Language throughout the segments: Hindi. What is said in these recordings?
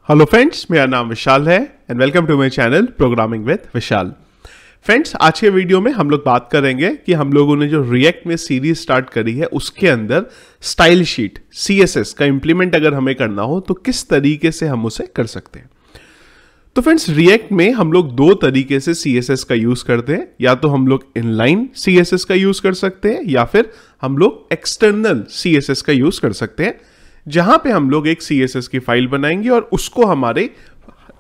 हेलो फ्रेंड्स, मेरा नाम विशाल है and welcome to my channel programming with Vishal. Friends, आज के वीडियो में हम लोग बात करेंगे कि हम लोगों ने जो रिएक्ट में सीरीज स्टार्ट करी है उसके अंदर स्टाइल शीट सीएसएस का इंप्लीमेंट अगर हमें करना हो तो किस तरीके से हम उसे कर सकते हैं। तो फ्रेंड्स, रिएक्ट में हम लोग दो तरीके से सीएसएस का यूज करते हैं। या तो हम लोग इनलाइन सीएसएस का यूज कर सकते हैं या फिर हम लोग एक्सटर्नल सीएसएस का यूज कर सकते हैं, जहां पे हम लोग एक सीएसएस की फाइल बनाएंगे और उसको हमारे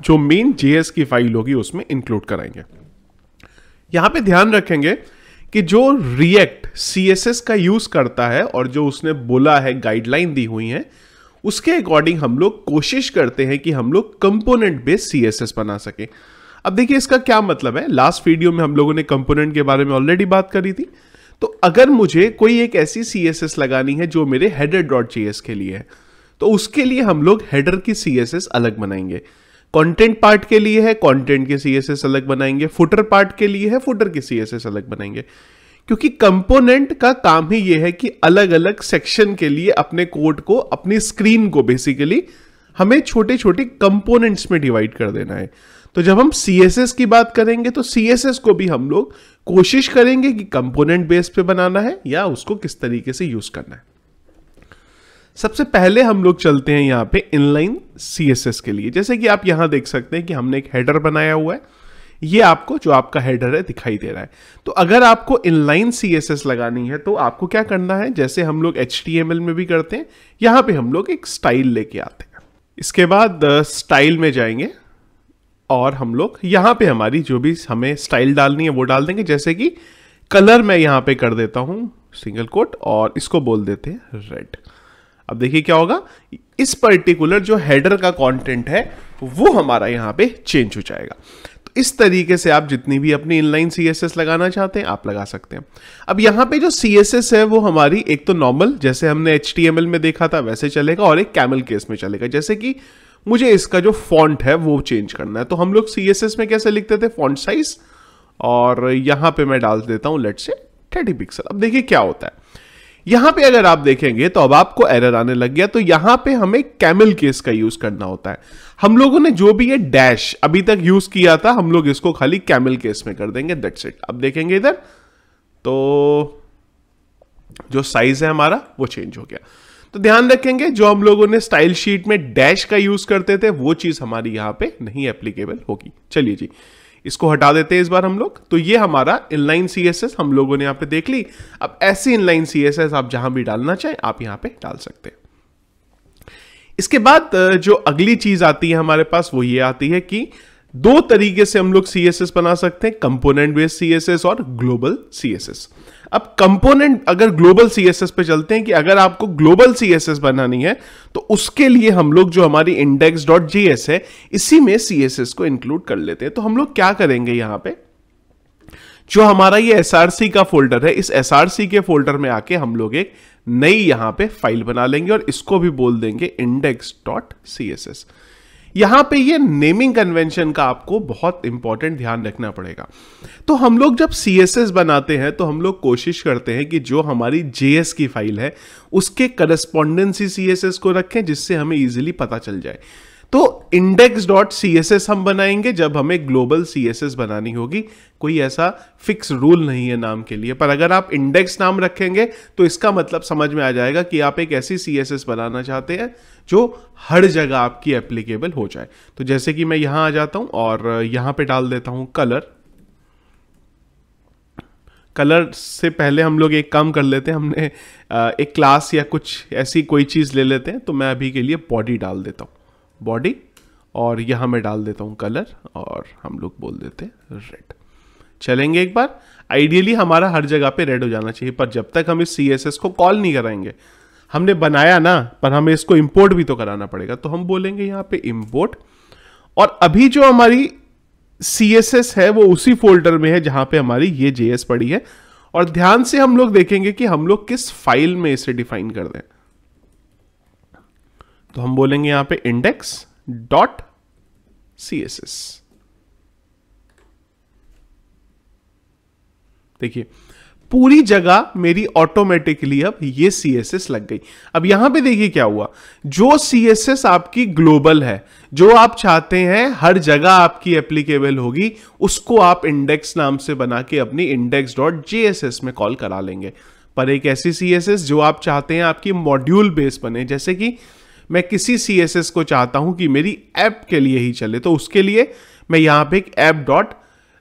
जो मेन जेएस की फाइल होगी उसमें इंक्लूड कराएंगे। यहां पे ध्यान रखेंगे कि जो रिएक्ट सीएसएस का यूज करता है और जो उसने बोला है, गाइडलाइन दी हुई है, उसके अकॉर्डिंग हम लोग कोशिश करते हैं कि हम लोग कंपोनेंट बेस्ड सीएसएस बना सके। अब देखिए इसका क्या मतलब है। लास्ट वीडियो में हम लोगों ने कंपोनेंट के बारे में ऑलरेडी बात करी थी। तो अगर मुझे कोई एक ऐसी सीएसएस लगानी है जो मेरे header.js के लिए है, तो उसके लिए हम लोग हेडर की सीएसएस अलग बनाएंगे। कंटेंट पार्ट के लिए है, कंटेंट की सीएसएस अलग बनाएंगे। फुटर पार्ट के लिए है, फुटर की सीएसएस अलग बनाएंगे। क्योंकि कंपोनेंट का काम ही यह है कि अलग अलग सेक्शन के लिए अपने कोड को, अपनी स्क्रीन को बेसिकली हमें छोटे छोटे कंपोनेंट्स में डिवाइड कर देना है। तो जब हम सीएसएस की बात करेंगे तो सीएसएस को भी हम लोग कोशिश करेंगे कि कंपोनेंट बेस पे बनाना है या उसको किस तरीके से यूज करना है। सबसे पहले हम लोग चलते हैं यहां पे इनलाइन सीएसएस के लिए। जैसे कि आप यहां देख सकते हैं कि हमने एक हेडर बनाया हुआ है। ये आपको जो आपका हेडर है दिखाई दे रहा है। तो अगर आपको इनलाइन सीएसएस लगानी है तो आपको क्या करना है, जैसे हम लोग एचटीएमएल में भी करते हैं, यहां पे हम लोग एक स्टाइल लेके आते हैं। इसके बाद स्टाइल में जाएंगे और हम लोग यहां पे हमारी जो भी हमें स्टाइल डालनी है वो डाल देंगे। जैसे कि कलर मैं यहां पे कर देता हूं सिंगल कोट और इसको बोल देते हैं रेड। अब देखिए क्या होगा, इस पर्टिकुलर जो हेडर का कंटेंट है वो हमारा यहां पे चेंज हो जाएगा। तो इस तरीके से आप जितनी भी अपनी इनलाइन सीएसएस लगाना चाहते हैं आप लगा सकते हैं। अब यहां पे जो सीएसएस है वो हमारी एक तो नॉर्मल, जैसे हमने एचटीएमएल में देखा था वैसे चलेगा, और एक कैमल केस में चलेगा। जैसे कि मुझे इसका जो फॉन्ट है वो चेंज करना है, तो हम लोग सीएसएस में कैसे लिखते थे, फॉन्ट साइज, और यहां पे मैं डाल देता हूं लेट्स से 30 पिक्सल। अब देखिए क्या होता है, यहां पे अगर आप देखेंगे तो अब आपको एरर आने लग गया। तो यहां पे हमें कैमल केस का यूज करना होता है। हम लोगों ने जो भी ये डैश अभी तक यूज किया था हम लोग इसको खाली कैमल केस में कर देंगे, दैट्स इट। अब देखेंगे इधर तो जो साइज है हमारा वो चेंज हो गया। तो ध्यान रखेंगे जो हम लोगों ने स्टाइल शीट में डैश का यूज करते थे वो चीज हमारी यहां पे नहीं एप्लीकेबल होगी। चलिए जी, इसको हटा देते हैं इस बार हम लोग। तो ये हमारा इनलाइन सीएसएस हम लोगों ने यहां पे देख ली। अब ऐसी इनलाइन सीएसएस आप जहां भी डालना चाहें आप यहां पे डाल सकते हैं। इसके बाद जो अगली चीज आती है हमारे पास वो ये आती है कि दो तरीके से हम लोग सीएसएस बना सकते हैं, कंपोनेंट बेस्ड सीएसएस और ग्लोबल सीएसएस। अब कंपोनेंट अगर ग्लोबल सीएसएस पे चलते हैं कि अगर आपको ग्लोबल सीएसएस बनानी है तो उसके लिए हम लोग जो हमारी index.js है इसी में सीएसएस को इंक्लूड कर लेते हैं। तो हम लोग क्या करेंगे, यहां पे जो हमारा ये एसआरसी का फोल्डर है, इस एसआरसी के फोल्डर में आके हम लोग एक नई यहां पे फाइल बना लेंगे और इसको भी बोल देंगे index.css। यहां पे ये नेमिंग कन्वेंशन का आपको बहुत इंपॉर्टेंट ध्यान रखना पड़ेगा। तो हम लोग जब सीएसएस बनाते हैं तो हम लोग कोशिश करते हैं कि जो हमारी जेएस की फाइल है उसके करस्पॉन्डेंसी सीएसएस को रखें जिससे हमें इजीली पता चल जाए। तो index.css हम बनाएंगे जब हमें ग्लोबल सीएसएस बनानी होगी। कोई ऐसा फिक्स रूल नहीं है नाम के लिए, पर अगर आप इंडेक्स नाम रखेंगे तो इसका मतलब समझ में आ जाएगा कि आप एक ऐसी सीएसएस बनाना चाहते हैं जो हर जगह आपकी एप्लीकेबल हो जाए। तो जैसे कि मैं यहां आ जाता हूं और यहां पे डाल देता हूं कलर। कलर से पहले हम लोग एक काम कर लेते हैं, हमने एक क्लास या कुछ ऐसी कोई चीज ले लेते हैं। तो मैं अभी के लिए बॉडी डाल देता हूं, बॉडी, और यहां मैं डाल देता हूं कलर और हम लोग बोल देते हैं रेड। चलेंगे एक बार, आइडियली हमारा हर जगह पे रेड हो जाना चाहिए, पर जब तक हम इस सीएसएस को कॉल नहीं कराएंगे, हमने बनाया ना, पर हमें इसको इंपोर्ट भी तो कराना पड़ेगा। तो हम बोलेंगे यहां पे इंपोर्ट, और अभी जो हमारी सीएसएस है वो उसी फोल्डर में है जहां पे हमारी ये जेएस पड़ी है। और ध्यान से हम लोग देखेंगे कि हम लोग किस फाइल में इसे डिफाइन कर दें। तो हम बोलेंगे यहां पे index.css। देखिए पूरी जगह मेरी ऑटोमेटिकली अब ये CSS लग गई। अब यहां पे देखिए क्या हुआ, जो CSS आपकी ग्लोबल है, जो आप चाहते हैं हर जगह आपकी एप्लीकेबल होगी, उसको आप इंडेक्स नाम से बना के अपनी index.jss में कॉल करा लेंगे। पर एक ऐसी CSS जो आप चाहते हैं आपकी मॉड्यूल बेस बने, जैसे कि मैं किसी CSS को चाहता हूं कि मेरी ऐप के लिए ही चले, तो उसके लिए मैं यहां पे एक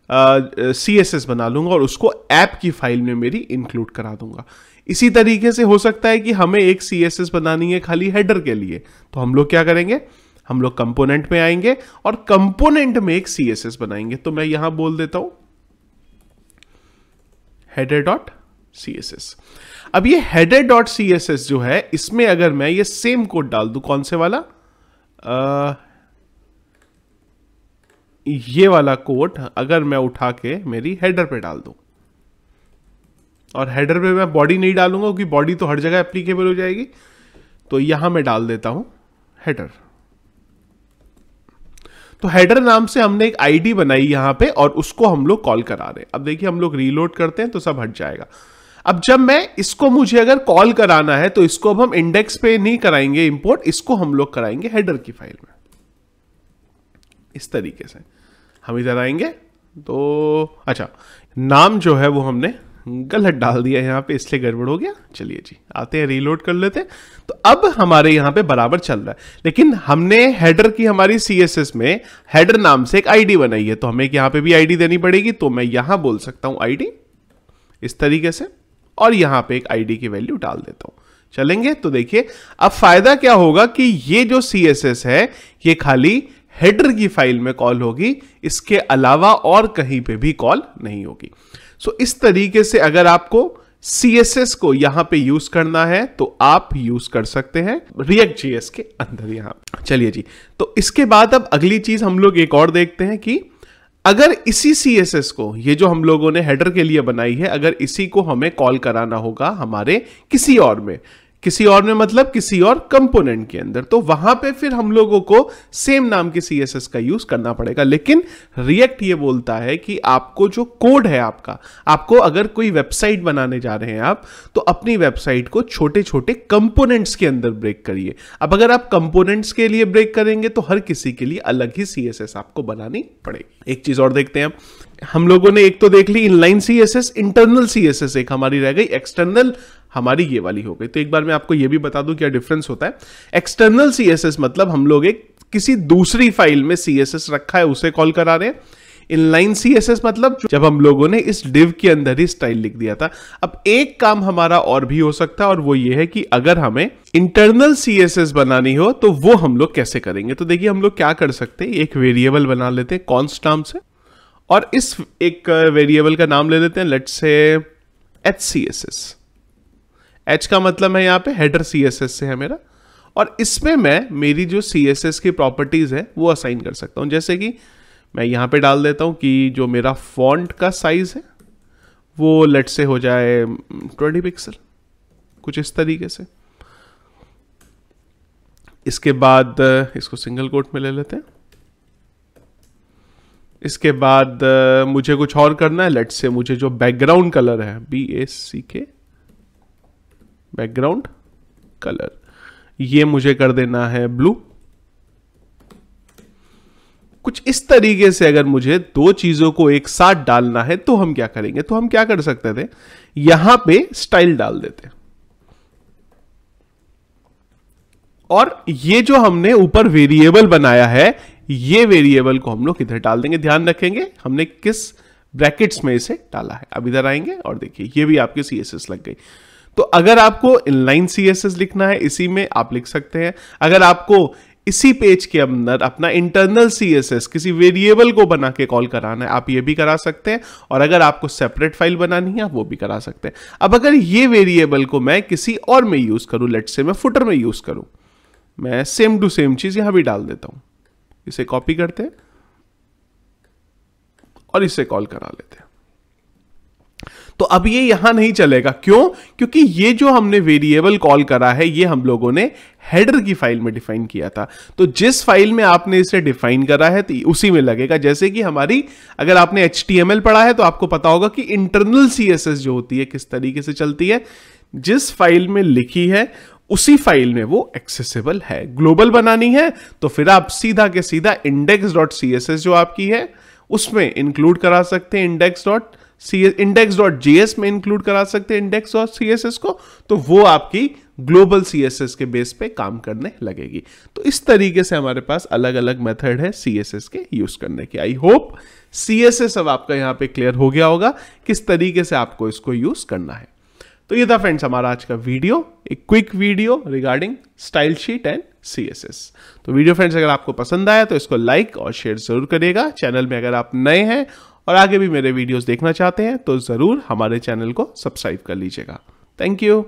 app.css बना लूंगा और उसको ऐप की फाइल में मेरी इंक्लूड करा दूंगा। इसी तरीके से हो सकता है कि हमें एक CSS बनानी है खाली हेडर के लिए, तो हम लोग क्या करेंगे, हम लोग कंपोनेंट में आएंगे और कंपोनेंट में एक CSS बनाएंगे। तो मैं यहां बोल देता हूं header.css। अब ये header.css जो है, इसमें अगर मैं ये सेम कोड डाल दूं, कौन से वाला, ये वाला कोड अगर मैं उठा के मेरी हेडर पे डाल दूं, और हेडर पे मैं बॉडी नहीं डालूंगा क्योंकि बॉडी तो हर जगह एप्लीकेबल हो जाएगी, तो यहां मैं डाल देता हूं हेडर। तो हेडर नाम से हमने एक आईडी बनाई यहां पे और उसको हम लोग कॉल करा रहे हैं। अब देखिए हम लोग रीलोड करते हैं तो सब हट जाएगा। अब जब मैं इसको, मुझे अगर कॉल कराना है तो इसको अब हम इंडेक्स पे नहीं कराएंगे इंपोर्ट, इसको हम लोग कराएंगे हेडर की फाइल में। इस तरीके से हम इधर आएंगे तो अच्छा, नाम जो है वो हमने गलत डाल दिया यहां पे, इसलिए गड़बड़ हो गया। चलिए जी, आते हैं, रीलोड कर लेते हैं। तो अब हमारे यहां पे बराबर चल रहा है, लेकिन हमने हेडर की हमारी CSS में हेडर नाम से एक आईडी बनाई है, तो हमें यहां पे भी आईडी देनी पड़ेगी। तो मैं यहां बोल सकता हूं आईडी इस तरीके से, और यहां पे एक आईडी की वैल्यू डाल देता हूं। चलेंगे तो देखिए अब फायदा क्या होगा कि ये जो CSS है ये खाली हेडर की फाइल में कॉल होगी, इसके अलावा और कहीं पे भी कॉल नहीं होगी। सो इस तरीके से अगर आपको CSS को यहां पे यूज करना है तो आप यूज कर सकते हैं React.js के अंदर यहां। चलिए जी, तो इसके बाद अब अगली चीज हम लोग एक और देखते हैं कि अगर इसी CSS को, ये जो हम लोगों ने हेडर के लिए बनाई है, अगर इसी को हमें कॉल कराना होगा हमारे किसी और में मतलब किसी और कंपोनेंट के अंदर, तो वहां पे फिर हम लोगों को सेम नाम के CSS का यूज करना पड़ेगा। लेकिन रिएक्ट ये बोलता है कि आपको जो कोड है आपको अगर कोई वेबसाइट बनाने जा रहे हैं आप, तो अपनी वेबसाइट को छोटे छोटे कंपोनेंट्स के अंदर ब्रेक करिए। अब अगर आप कंपोनेंट्स के लिए ब्रेक करेंगे तो हर किसी के लिए अलग ही CSS आपको बनानी पड़ेगी। एक चीज और देखते हैं, हम लोगों ने एक तो देख ली इनलाइन CSS, इंटरनल CSS एक हमारी रह गई, एक्सटर्नल हमारी ये वाली हो गई। तो एक बार मैं आपको ये भी बता दूं क्या डिफरेंस होता है। एक्सटर्नल CSS मतलब हम लोग एक किसी दूसरी फाइल में CSS रखा है उसे कॉल करा रहे हैं। इनलाइन CSS मतलब जब हम लोगों ने इस डिव के अंदर ही स्टाइल लिख दिया था। अब एक काम हमारा और भी हो सकता है, और वो ये है कि अगर हमें इंटरनल CSS बनानी हो तो वो हम लोग कैसे करेंगे। तो देखिए हम लोग क्या कर सकते हैं, एक वेरिएबल बना लेते हैं कॉन्स्ट नाम से, और इस एक वेरिएबल का नाम ले लेते हैं लेट्स से HCSS। H का मतलब है यहां पे हेडर CSS से है मेरा, और इसमें मैं मेरी जो CSS की प्रॉपर्टीज है वो असाइन कर सकता हूं। जैसे कि मैं यहां पे डाल देता हूं कि जो मेरा फॉन्ट का साइज है वो लेट्स से हो जाए 20 पिक्सल, कुछ इस तरीके से। इसके बाद इसको सिंगल कोट में ले लेते हैं। इसके बाद मुझे कुछ और करना है, लेट्स से मुझे जो बैकग्राउंड कलर है BACK बैकग्राउंड कलर, ये मुझे कर देना है ब्लू। कुछ इस तरीके से अगर मुझे दो चीजों को एक साथ डालना है तो हम क्या करेंगे, तो हम क्या कर सकते थे, यहां पे स्टाइल डाल देते, और ये जो हमने ऊपर वेरिएबल बनाया है ये वेरिएबल को हम लोग इधर डाल देंगे। ध्यान रखेंगे हमने किस ब्रैकेट्स में इसे डाला है। अब इधर आएंगे और देखिए ये भी आपके CSS लग गई। तो अगर आपको इनलाइन CSS लिखना है इसी में आप लिख सकते हैं। अगर आपको इसी पेज के अंदर अपना इंटरनल CSS किसी वेरिएबल को बना के कॉल कराना है आप ये भी करा सकते हैं, और अगर आपको सेपरेट फाइल बनानी है वो भी करा सकते हैं। अब अगर ये वेरिएबल को मैं किसी और में यूज करूं, लेट्स से मैं फुटर में यूज करूं, मैं सेम टू सेम चीज यहां भी डाल देता हूं। इसे कॉपी करते हैं और इसे कॉल करा लेते हैं। तो अब ये यहां नहीं चलेगा, क्यों? क्योंकि ये जो हमने वेरिएबल कॉल करा है ये हम लोगों ने हेडर की फाइल में डिफाइन किया था। तो जिस फाइल में आपने इसे डिफाइन करा है तो उसी में लगेगा। जैसे कि हमारी, अगर आपने HTML पढ़ा है तो आपको पता होगा कि इंटरनल CSS जो होती है किस तरीके से चलती है। जिस फाइल में लिखी है उसी फाइल में वो एक्सेसिबल है। ग्लोबल बनानी है तो फिर आप सीधा के सीधा index.css जो आपकी है उसमें इंक्लूड करा सकते हैं, index.js में इंक्लूड करा सकते हैं index.css को, तो वो आपकी ग्लोबल CSS के बेस पे काम करने लगेगी। तो इस तरीके से हमारे पास अलग अलग मेथड है CSS के यूज करने की। आई होप CSS अब आपका यहां पे क्लियर हो गया होगा किस तरीके से आपको इसको यूज करना है। तो ये था फ्रेंड्स हमारा आज का वीडियो, एक quick video regarding style sheet and CSS। तो वीडियो फ्रेंड्स अगर आपको पसंद आया तो इसको लाइक और शेयर जरूर करिएगा। चैनल में अगर आप नए हैं और आगे भी मेरे वीडियोस देखना चाहते हैं तो जरूर हमारे चैनल को सब्सक्राइब कर लीजिएगा। Thank you.